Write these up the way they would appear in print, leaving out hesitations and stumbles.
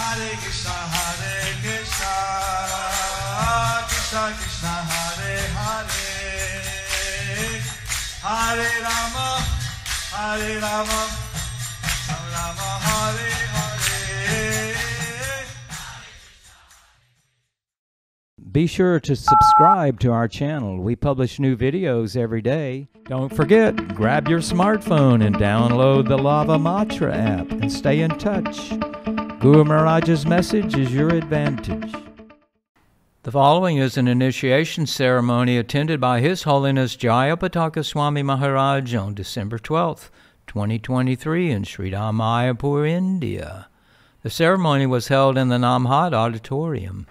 Hare Krishna, Krishna Krishna, Hare Hare, Hare Rama, Rama Rama, Hare Hare. Be sure to subscribe to our channel. We publish new videos every day. Don't forget, grab your smartphone and download the Lava Matra app and stay in touch. Guru Maharaj's message is your advantage. The following is an initiation ceremony attended by His Holiness Jayapataka Swami Maharaj on December 12th, 2023 in Sridham, Mayapur, India. The ceremony was held in the Namhat Auditorium.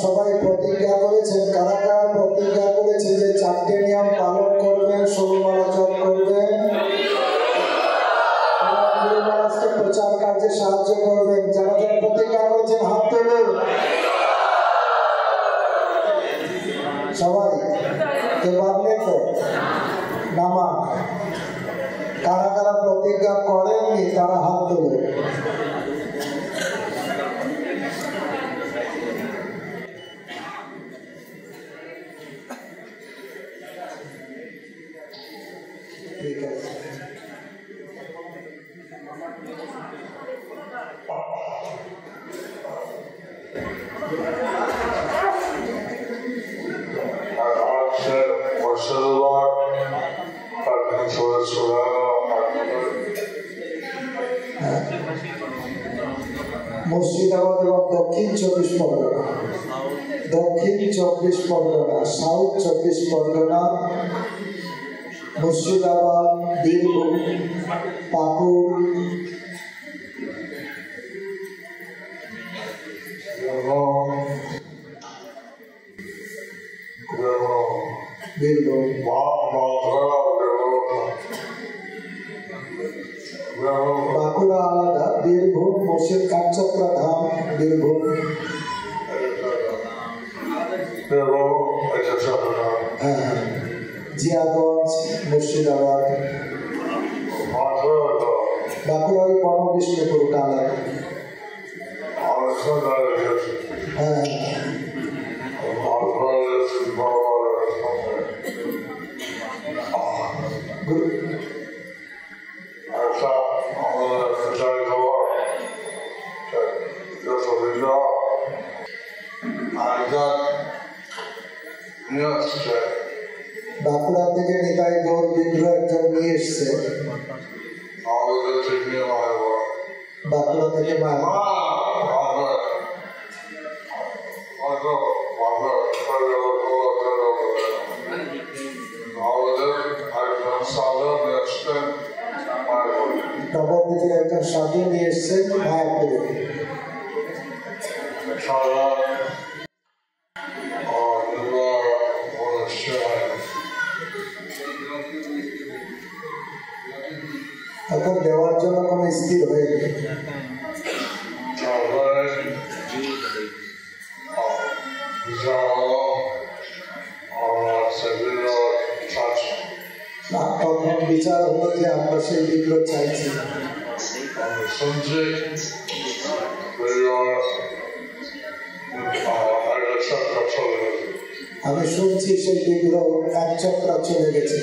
সবাই প্রতিজ্ঞা করেছেন, কারা কারা প্রতিজ্ঞা করেছে যে চারটে নিয়ম পালন করবেন, ষোলমালা জপ করবেন, মহারাজকে প্রচার কার্যে সাহায্য করবেন? যারা যারা প্রতিজ্ঞা করেছেন হাত তুলুন। সবাই কেউ পারলে তো নামা। কারা কারা প্রতিজ্ঞা করেননি তারা হাত তুলুন। ঠিক আছে। মুর্শিদাবাদ এবং দক্ষিণ 24 পরগনা, দক্ষিণ 24 পরগনা, সাউথ 24 পরগনা, মুর্শিদাবাদ, বীরভূম, পাকুড়, বীরভূম, বাঁকুড়া আলাদা, বীরভূম, মুর্শিদ কাঞ্চপ্রা ধাম, বীরভূম, হ্যাঁ, জিয়াগঞ্জ, মুর্শিদাবাদ, বাঁকুড়া ওই বনবিষ্ণুপুরটা আলাদা, হ্যাঁ, বাঁকুড়া থেকে নিতাই গৌর বিগ্রহ একজন নিয়ে এসছে, বাঁকুড়া থেকে নবদ্বীপের একজন সাধু নিয়ে এসছে মায়াপুরে। এখন দেওয়ার যাওয়ার জন্য কোনো স্থির হয়নি। তখন বিচার হলো যে আমরা সেই বিগ্রহ চাইছি। আমি শুনছি সেই বিগ্রহ এক চক্রা চলে গেছে।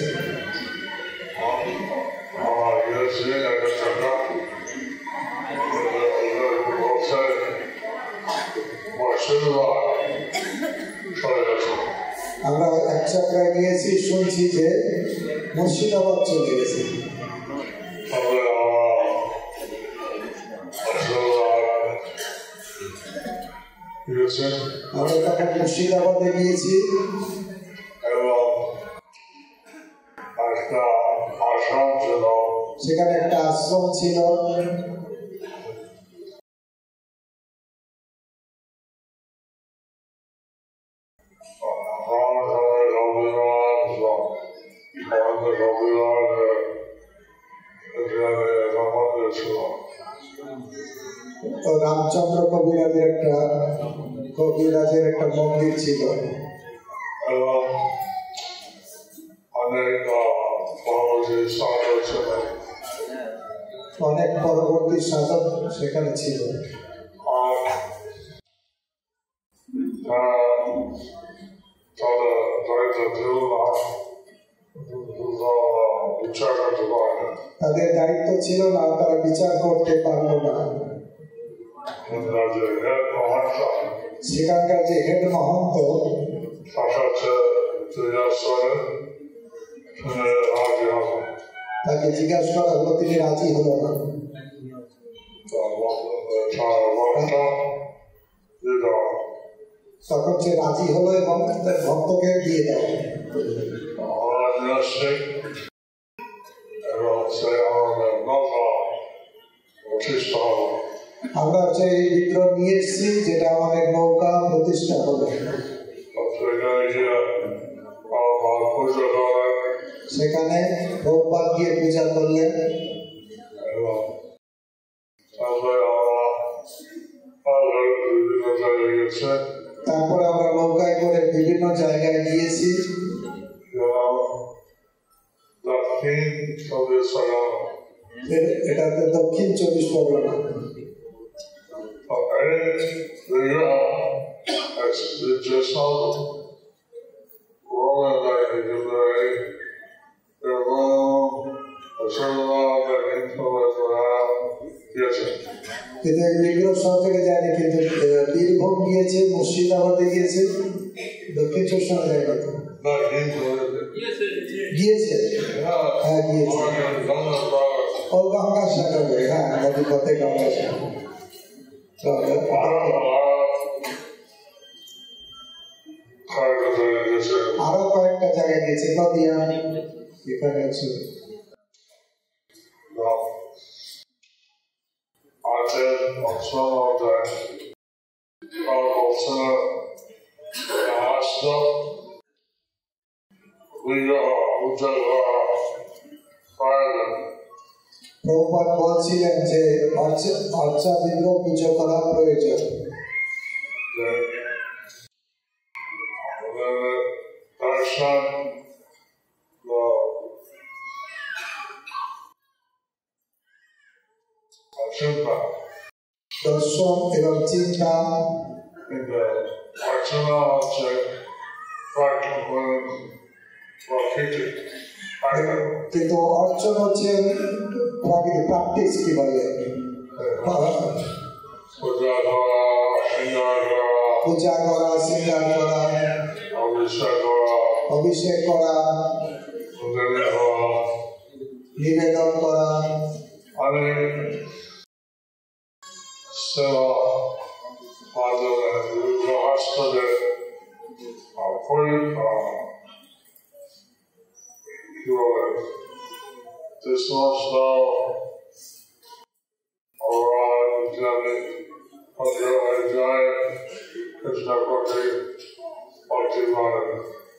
আমরা এক চক্রায় গিয়েছি, শুনছি যে মুর্শিদাবাদ চলে গেছে। আমরা তখন মুর্শিদাবাদে গিয়েছি সেখানে একটা আশ্রম ছিল। রামচন্দ্র কবিরাজের একটা মন্দির ছিল। অনেক পরবর্তী সাধক সেখানে ছিল। তাদের দায়িত্ব ছিল না, তারা বিচার করতে পারল না। সেখানকার যে হেড মহন্ত তাকে জিজ্ঞাসা করা হলো, তিনি রাজি হলো না। তখন সে রাজি হলো এবং তার ভক্তকে দিয়ে দেয়। আমরা সেই বিগ্রহ নিয়ে এসেছি, যেটা আমাদের নৌকা প্রতিষ্ঠা হলো। সেখানে প্রভুপাদ গিয়ে পূজা করলেন। তারপরে আমরা নৌকায় করে বিভিন্ন জায়গায় গিয়েছি। এটা দক্ষিণ 24 পরগনা। কিন্তু এই বিগ্রহ সব জায়গায় যায়নি, কিন্তু বীরভূম গিয়েছে, মুর্শিদাবাদে গিয়েছে, দক্ষিণ 24 জায়গা গিয়েছে। হ্যাঁ গিয়েছে, ও গঙ্গার সাগরে। হ্যাঁ, নদী পথে গঙ্গার সাগর। আরো কয়েকটা জায়গায় গেছে, নদিয়া এখানে আছে। প্রভুপাদ বলছিলেন যে অর্চা বিগ্রহ পুজো করা প্রয়োজন। দর্শন এবং চিন্তা কিন্তু অর্চন হচ্ছে প্রাকৃতিক প্র্যাকটিস, কি বলে, পূজা করা, শৃঙ্গার করা, অভিষেক করা, নিবেদন করা,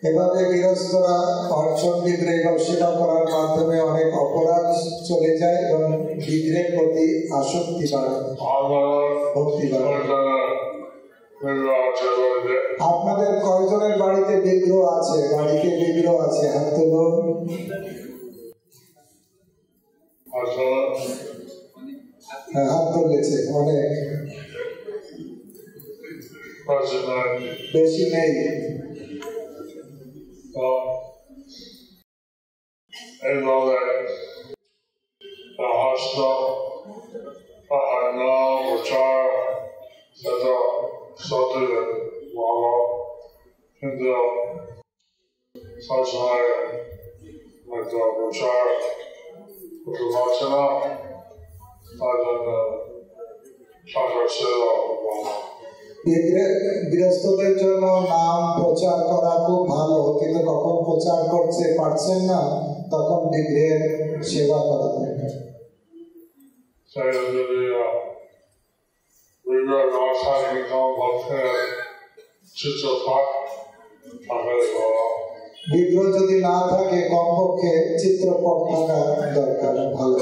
এভাবে গৃহস্থরা অর্চন বিগ্রহ সেবা করার মাধ্যমে অনেক অপরাধ চলে যায় এবং বিগ্রহের প্রতি আসক্তি বাড়ে, ভক্তি বাড়ে। আপনাদের কয়জনের বাড়িতে বিগ্রহ আছে? বাড়িতে বিগ্রহ আছে, হাত তুলুন। হ্যাঁ, হাত তুলেছে অনেক, বেশি নেই। গৃহস্থদের জন্য নাম প্রচার করা খুব ভালো, কিন্তু কখন প্রচার করতে পারছেন না তখন বিগ্রহের সেবা করা দরকার। বিগ্রহ যদি না থাকে কমপক্ষে চিত্রপট থাকা দরকার, ভালো।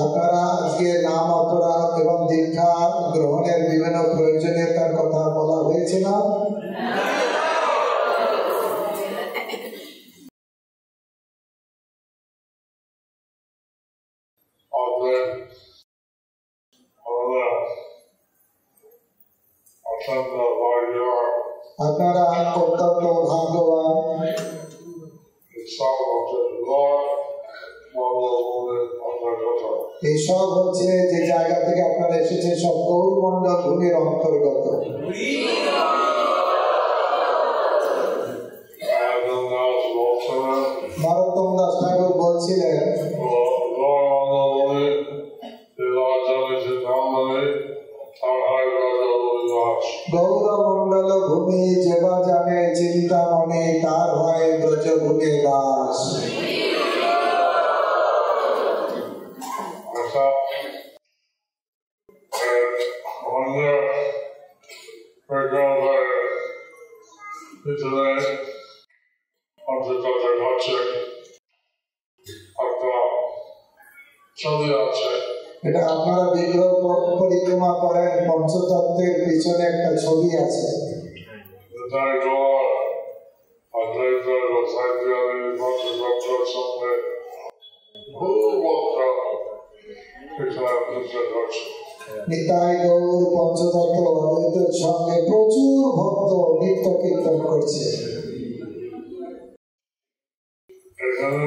আপনারা আজকে নাম অপরাধ এবং দীক্ষা গ্রহণের বিভিন্ন প্রয়োজনীয়তার কথা বলা হয়েছে না? আপনারা অত্যন্ত ভাগ্যবান। এইসব হচ্ছে যে জায়গা থেকে আপনারা এসেছে, সব গৌরমণ্ডল ভূমির অন্তর্গত। নরোত্তম দাস ঠাকুর বলছিলেন, গৌরমণ্ডল ভূমি যেবা জানে চিন্তামণি, তার হয় ব্রজভূমি বাস। এটা আপনারা বিগ্রহ পরিক্রমা করেন, পঞ্চতত্ত্বের পিছনে একটা ছবি আছে। নিতাই গৌর পঞ্চতত্ত্ব অদ্বৈতের সঙ্গে প্রচুর ভক্ত নিত্য কীর্তন করছে। এখানে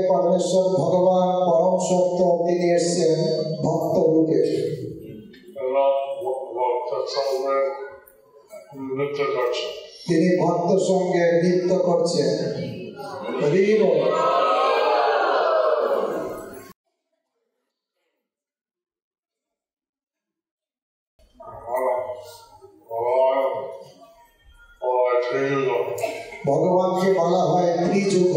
পরমেশ্বর ভগবান পরম সত্য, তিনি এসছেন ভক্ত রূপে। তিনি ভক্ত সঙ্গে নৃত্য করছেন। ভগবানকে বলা হয় ত্রিযুগ।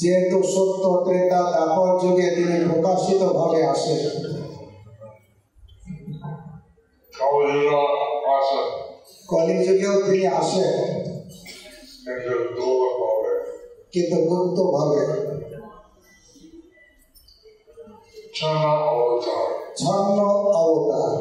যেহেতু সত্য ত্রেতা দ্বাপর যুগে তিনি প্রকাশিত ভাবে আসেন। কলিযুগেও তিনি আসেন, কিন্তু গুপ্ত ভাবে। ছন্ন অবতার,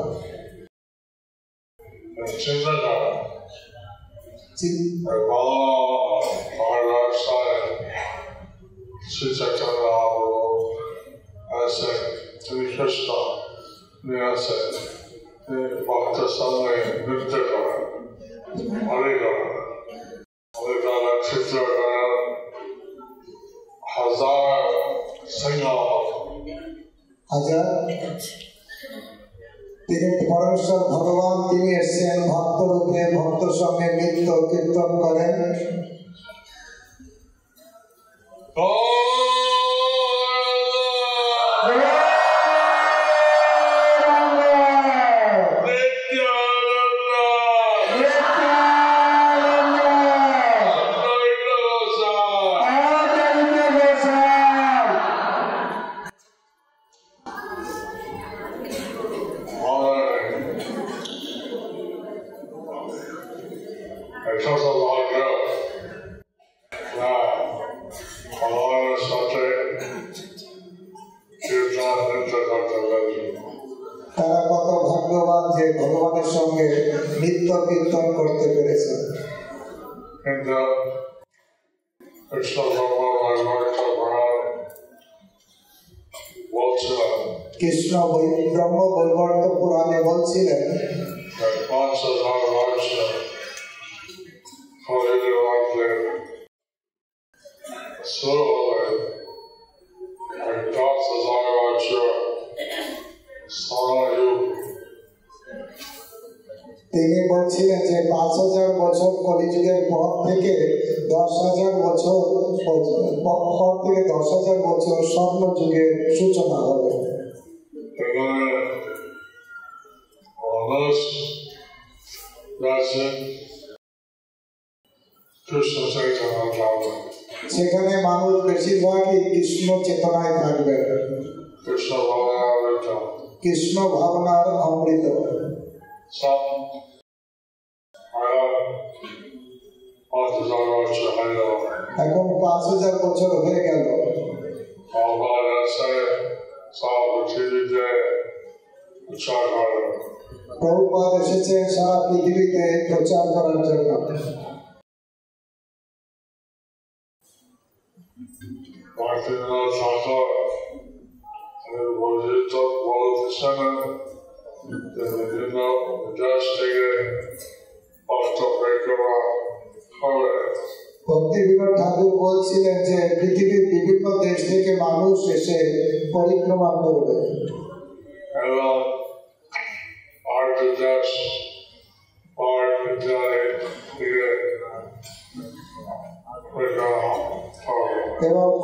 তিনি পরমেশ্বর ভগবান, তিনি এসেছেন ভক্ত রূপে, ভক্ত সঙ্গে নৃত্য কীর্তন করেন। তারা কত ভাগ্যবান যে ভগবানের সঙ্গে নৃত্য কীর্তন করতে পেরেছে। কৃষ্ণ ব্রহ্ম বৈবর্ত পুরাণে বলছিলেন তিনি বলছিলেন যে 5000 বছর কলিযুগের পর থেকে 10,000 বছর স্বর্ণ যুগের সূচনা হবে। সেখানে মানুষ বেশিরভাগই কৃষ্ণ চেতনায় থাকবে, কৃষ্ণ ভাবনার অমৃত। এখন 5000 বছর হয়ে গেল। প্রভুপাদ এসেছেন সারা পৃথিবীতে প্রচার করার জন্য। ভক্তিবিনোদ ঠাকুর বলছিলেন যে পৃথিবীর বিভিন্ন দেশ থেকে মানুষ এসে পরিক্রমা করবে। এবং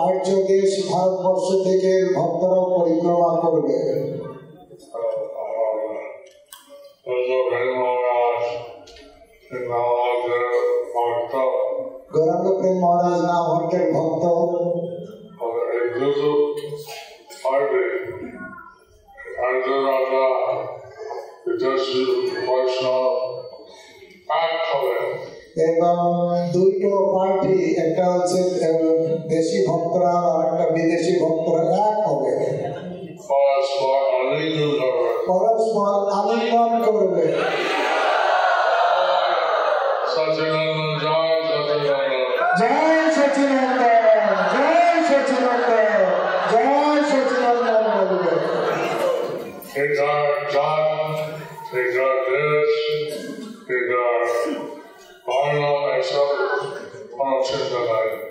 আর্য দেশ ভারতবর্ষ থেকে ভক্তরাও পরিক্রমা করবে। গৌরাঙ্গ প্রেম মহারাজ নাম হচ্ছেন ভক্ত। এবং দুটো পার্টি, একটা হচ্ছে দেশি ভক্তরা আর একটা বিদেশি ভক্তরা এক হবে, পরস্পর আলিঙ্গন করবে। জয় সচিনন্দ, জয় সচিনন্দ, জয় সচিনন্দন বলবে।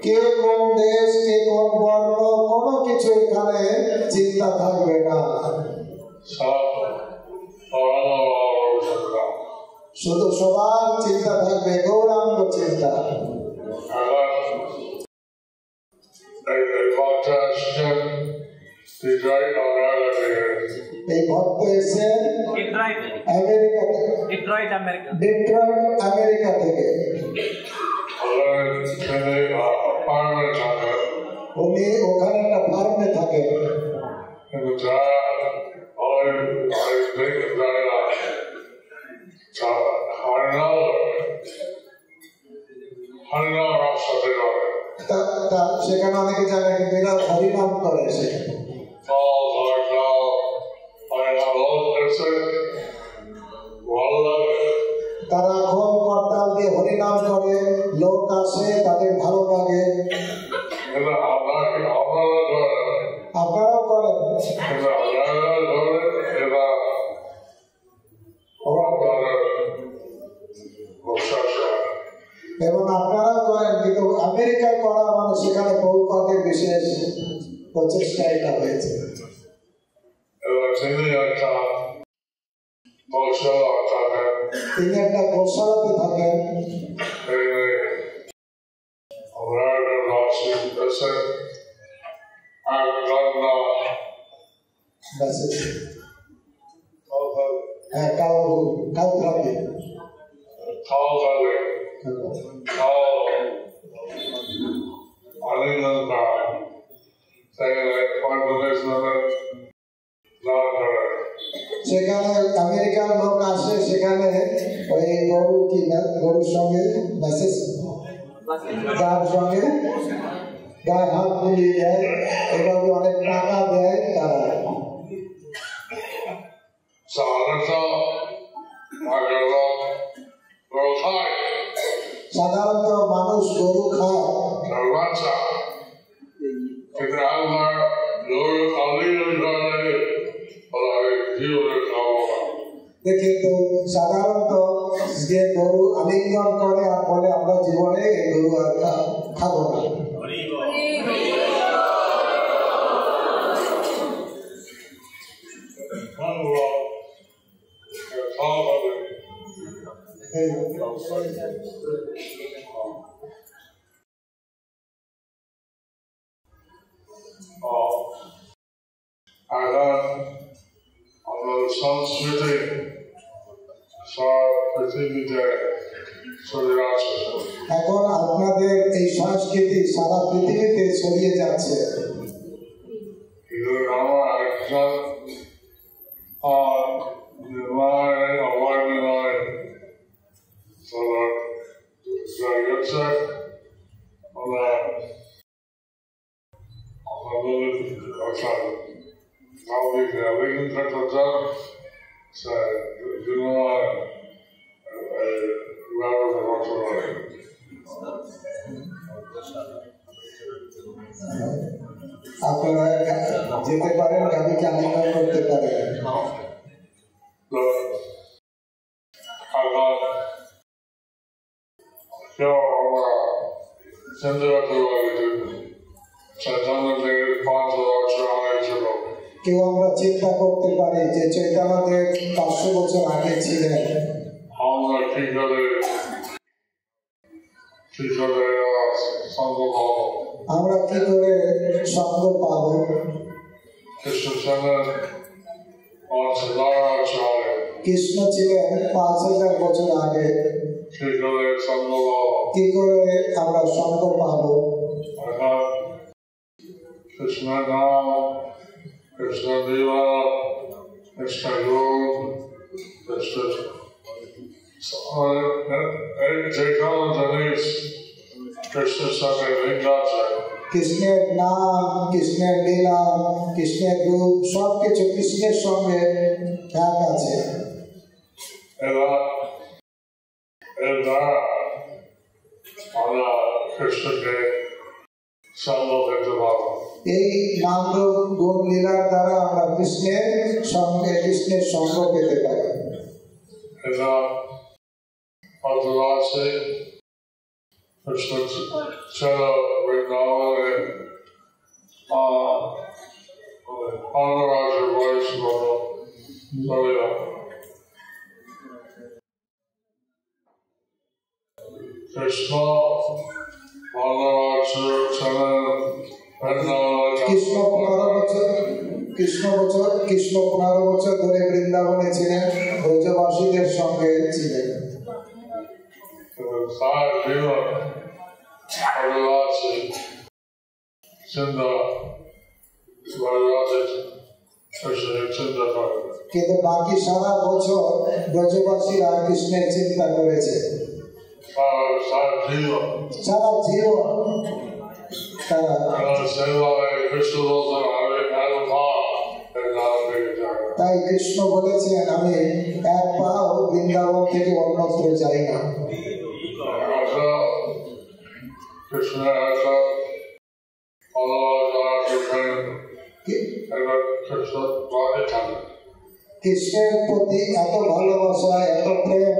কে কোন দেশ, কে কোন বর্ণ, কোনো কিছু এখানে চিন্তা থাকবে না। শুধু সবার চিন্তা থাকবে গৌরাঙ্গ চিন্তা। এই ভক্ত এসেছেন ডিট্রয়েট আমেরিকা থেকে। উনি ওখানে একটা ফার্মে থাকেন। সেখানে অনেকে জানে বিরাট হরিনাম করে। তারা খোল করতাল দিয়ে হরিনাম করে, লোক আসে, তাদের ভালো লাগে। আপনারাও করেন? এবং আপনারাও করেন, কিন্তু আমেরিকায় করা মানে সেখানে প্রভুপাদের বিশেষ প্রচেষ্টা এটা হয়েছে। তিনি একটা গোশালাতে থাকেন। সেখানে আমেরিকার লোক আসে, সেখানে ওই গরুর সঙ্গে মেসেজ তার সঙ্গে গায়ে হাত মিলিয়ে দেয়, এভাবে অনেক টাকা দেয় তারা। সাধারণত মানুষ গরু খায়, কিন্তু সাধারণত যে গরু আলিঙ্গন করে আর বলে আমরা জীবনে এই গরু আর খাবো না। সংস্কৃতি সব পৃথিবীতে ছড়িয়ে আছে। এখন আপনাদের এই সংস্কৃতি সারা পৃথিবীতে ছড়িয়ে যাচ্ছে। আমার একজন আপনারা যেতে পারেন, গাড়িকে আলিঙ্গন করতে পারেন। কেউ আমরা চিন্তা করতে পারি যে চৈতন্যদেব 500 বছর আগে ছিলেন। আমরা কি করে সঙ্গ পাবো? কৃষ্ণ ছিলেন 5000 বছর আগে, কি করে আমরা সঙ্গ পাবো? কৃষ্ণ নাম, কৃষ্ণ লীলা, কৃষ্ণ যোগ, কৃষ্ণ যেখানে জিনিস কৃষ্ণের সঙ্গে লিঙ্ক আছে, কৃষ্ণের নাম, কৃষ্ণের লীলা, কৃষ্ণের রূপ সবকিছু কৃষ্ণের সঙ্গে এক আছে। আমরা কৃষ্ণকে সঙ্গ পেতে পারব। এই নাম রূপ গুণ লীলার দ্বারা আমরা কৃষ্ণের সঙ্গ পেতে পারি। এটা আছে কৃষ্ণ ছিল বৃন্দাবনে অঙ্গরাজের বয়স কৃষ্ণ কৃষ্ণ 15 বছর ধরে বৃন্দাবনে ছিলেন, ব্রজবাসীদের সঙ্গে ছিলেন। কিন্তু বাকি সারা বছর ব্রজবাসীরা কৃষ্ণের চিন্তা করেছে, সারা জীবন তারা। তাই কৃষ্ণ বলেছেন আমি এক পাও বৃন্দাবন থেকে অন্যত্র যাই না। কৃষ্ণের প্রতি এত ভালোবাসা, এত প্রেম,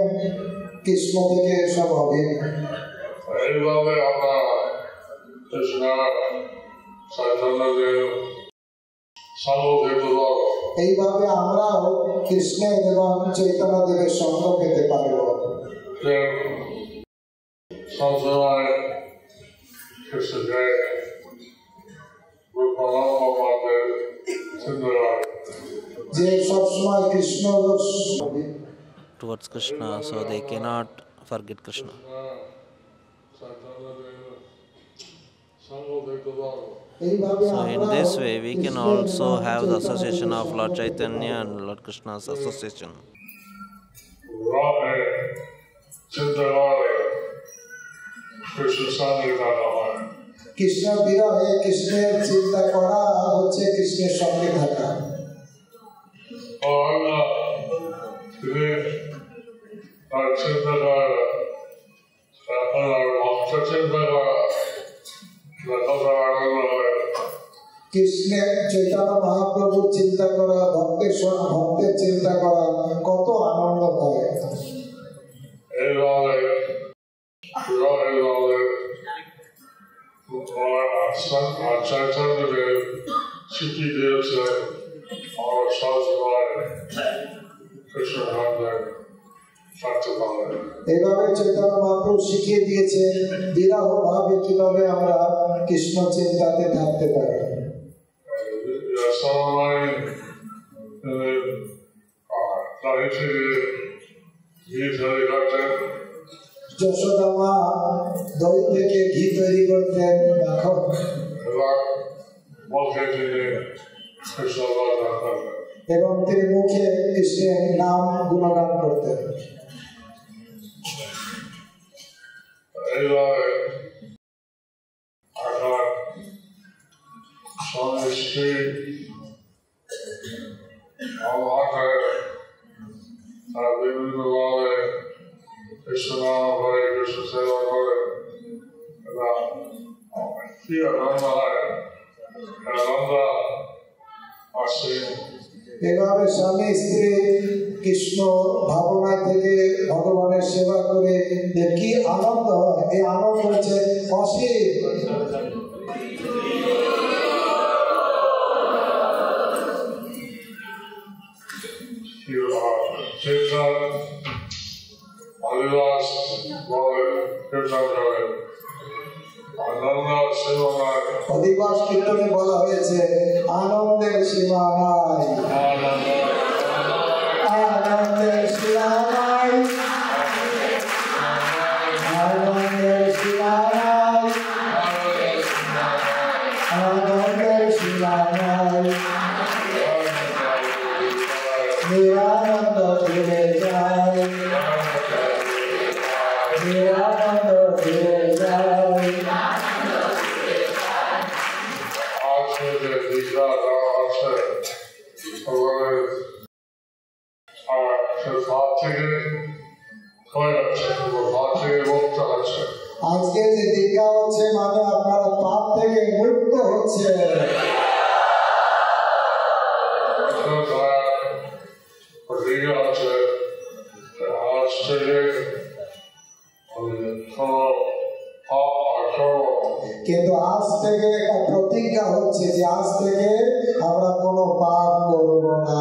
কৃষ্ণ থেকে সব হবে। এইভাবে আমরা কৃষ্ণ চৈতন্যদেব সঙ্গ পেতে পারব। এইভাবে আমরাও কৃষ্ণের এবং চৈতন্যদেবের সঙ্গ পেতে পারব। যে সবসময় Krishna towards Krishna, so they cannot forget Krishna. So in this way we can also have the association of Lord Chaitanya and Lord Krishna's association. Krishna বিরহে কৃষ্ণের চিন্তা করা হচ্ছে কৃষ্ণের সঙ্গে থাকা। কৃষ্ণের চৈতন্য মহাপ্রভুর চিন্তা করা, ভক্তের চিন্তা করা কত আনন্দ হয়। এভাবে চৈতন্য মহাপ্রভু শিখিয়ে দিয়েছেন বিরহ ভাবে কিভাবে আমরা কৃষ্ণ চিন্তাতে থাকতে পারি। যশোদা মা দই থেকে ঘি তৈরি করতেন, এবং তিনি মুখে কৃষ্ণের নাম গুণগান করতেন। এভাবে স্বামী স্ত্রী কৃষ্ণ ভাবনা থেকে ভগবানের সেবা করে কি আনন্দ হয়, এই আনন্দ হচ্ছে অসীম। অধিবাস কীর্তনে বলা হয়েছে আনন্দের সীমা নাই, আনন্দের সীমা নাই, আনন্দের সীমা নাই, আনন্দের সীমা নাই। নিরানন্দ ফিরে যায়, নিরানন্দ ফিরে যায়। আজকে যে দীক্ষা হচ্ছে মানে আপনারা পাপ থেকে মুক্ত হচ্ছে। কিন্তু আজ থেকে একটা প্রতিজ্ঞা হচ্ছে যে আজ থেকে আমরা কোনো পাপ করব না।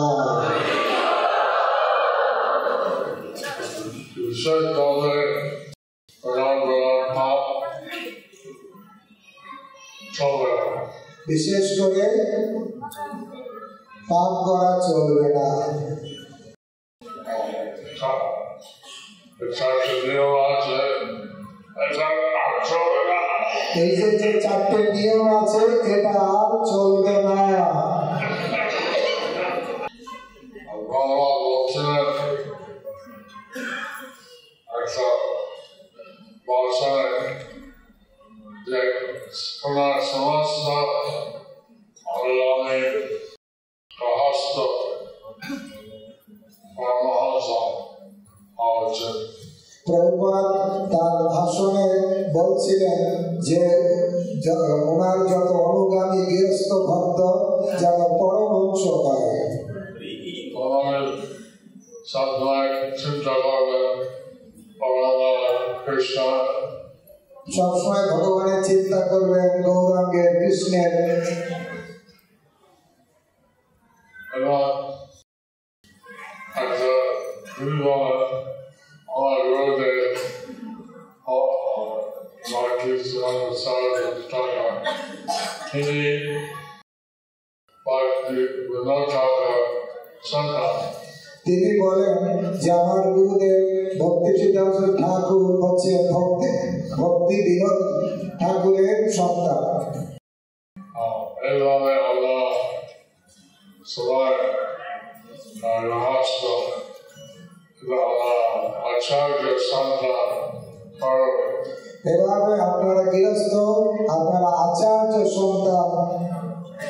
বিশেষ করে পাপ করা চলবে না। এই যে চারটে নিয়ম আছে এটা আর চলবে না। প্রভুপাদ তার ভাষণে বলছিলেন যে ওনার যত অনুগামী গৃহস্থ ভক্ত যেন পরমহংস পায়, সবসময় ভগবানের চিন্তা করবেন, গৌরাঙ্গের কৃষ্ণের। তিনি বলেন যে আমার গুরুদেব ভক্তি সিদ্ধান্ত ঠাকুর হচ্ছে ভক্তি বিনোদ ঠাকুরের সন্তান। এইভাবে আল্লাহ সবাই রহস্য আচার্য সন্তান এভাবে আপনারা গৃহস্থ আপনারা আচার্য সন্তান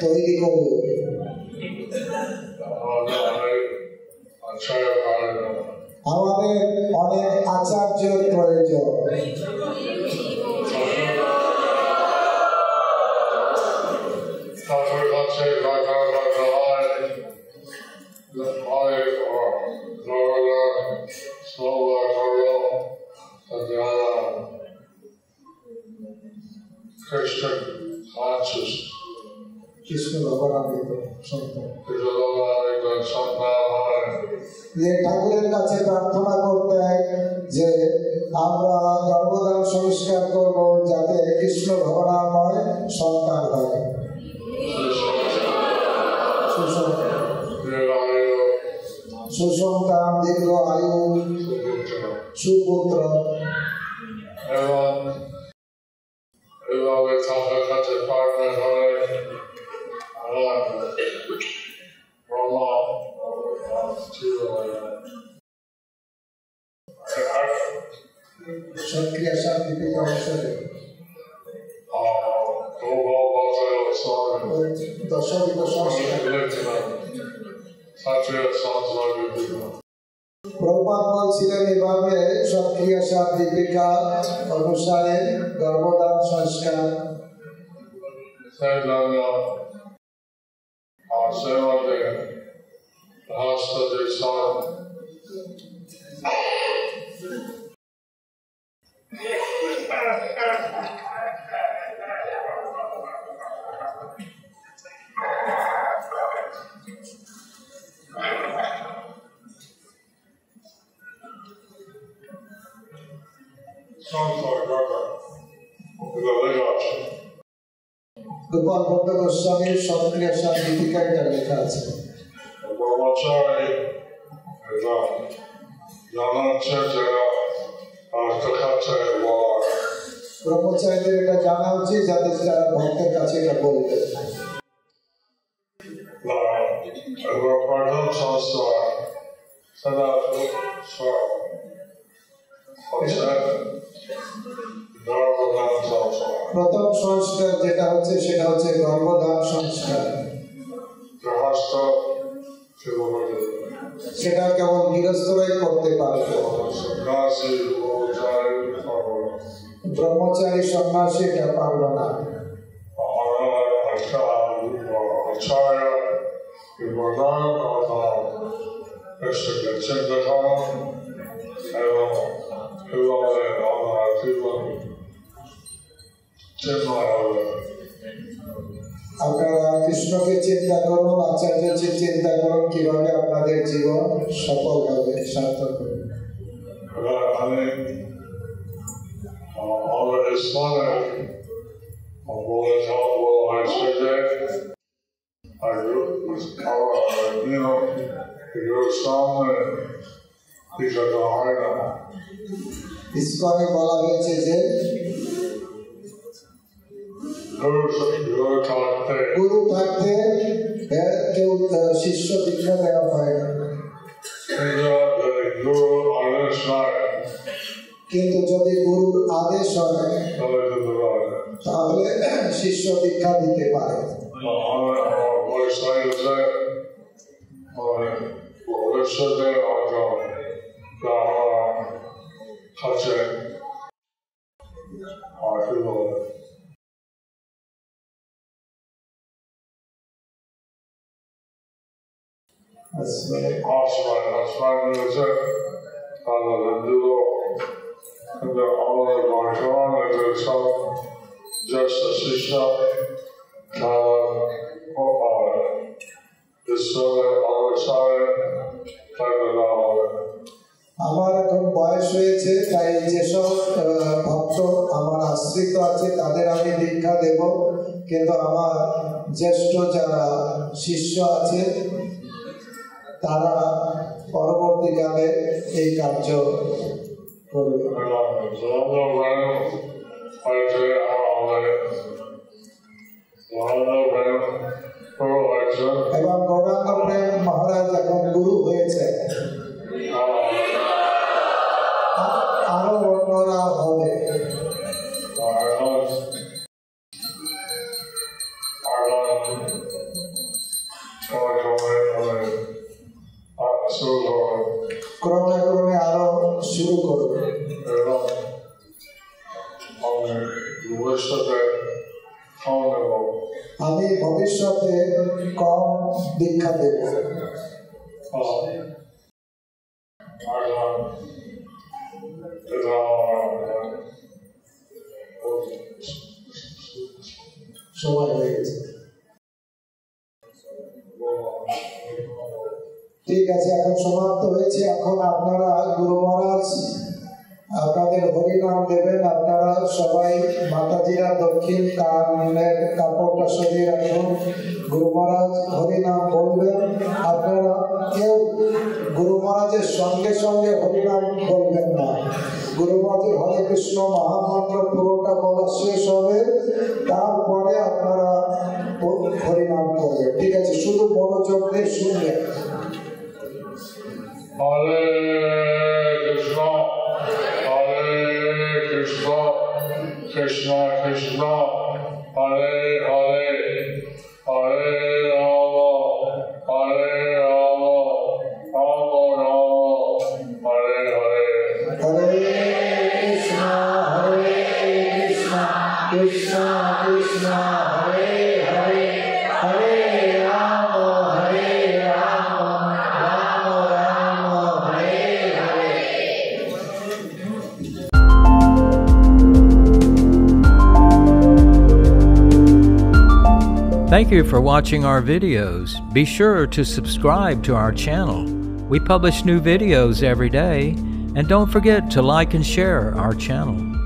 তৈরি করুন। আমাদের অনেক আচার্যের প্রয়োজন। কৃষ্ণ ভগবানের সন্তান যে ঠাকুরের কাছে প্রার্থনা করতে যে আমরা গর্ভদান সংস্কার করব যাতে কৃষ্ণ ভগবানময় সন্তান হয়, সুসন্তান, দীর্ঘ আয়ু, সুপুত্র। এবং এভাবে থাকার কাছে পার্টনার হয় ব্রহ্মা সক্রিয় শান্তিতে অনুসারে দশবিধ সংস্কার প্রভুপাদ বলছিলেন এভাবে সক্রিয় দীপিকা অনুসারে গর্ভদান সংস্কার গোপাল ভট্ট গোস্বামীর সক্রিয় দীপিকা এটা লেখা আছে। ব্রহ্মচারীদের এটা জানা উচিত যাতে তারা ভক্তের কাছে এটা বলবে। প্রথম সংস্কার যেটা হচ্ছে সেটা হচ্ছে গর্ভদান সংস্কার। সেটা কেবল গৃহস্থরাই করতে পারে, ব্রহ্মচারী সন্ন্যাসী এটা পারবে না। আপনারা কৃষ্ণকে চিন্তা করুন, আচার্যের চিন্তা করুন কিভাবে আপনাদের জীবন সফল হবে, সার্থক হবে। ইসকনে বলা হয়েছে যে গুরু থাকতে কেউ শিষ্য দীক্ষা দেওয়া হয় না, কিন্তু যদি গুরুর আদেশ হয় তাহলে শিষ্য দীক্ষা দিতে পারে। আমার এখন বয়স হয়েছে, তাই যেসব ভক্ত আমার আশ্রিত আছে তাদের আমি দীক্ষা দেব, কিন্তু আমার জ্যেষ্ঠ যারা শিষ্য আছে তারা পরবর্তীকালে এই কার্য করবে। এবং গৌরাঙ্গ প্রেম মহারাজ এখন গুরু হয়েছে, আরো অন্যরা হবে। ক্রমে ক্রমে আরো শুরু করবে। আমি ভবিষ্যতে কম দীক্ষা দেব। সময় হয়ে গেছে, ঠিক আছে, এখন সমাপ্ত হয়েছে। এখন আপনারা গুরু মহারাজ আপনাদের হরিনাম দেবেন। আপনারা সবাই মাতাজিরা দক্ষিণ কানের কাপড়টা সরিয়ে রাখুন। গুরু মহারাজ হরিনাম বলবেন। আপনারা কেউ গুরু মহারাজের সঙ্গে সঙ্গে হরিনাম বলবেন না। গুরু মহারাজের হরে কৃষ্ণ মহামন্ত্র পুরোটা বলা শেষ হবে, তারপরে আপনারা হরিনাম করবেন, ঠিক আছে? শুধু মনোযোগ দিয়ে শুনবেন। হরে কৃষ্ণ হরে কৃষ্ণ কৃষ্ণ কৃষ্ণ হরে হরে হরে রাম হরে রাম রাম রাম হরে হরে। হরে Krishna Krishna Krishna Hare Hare Hare Ram Ram Ram Hare Hare. Thank you for watching our videos. Be sure to subscribe to our channel. We publish new videos every day, and don't forget to like and share our channel.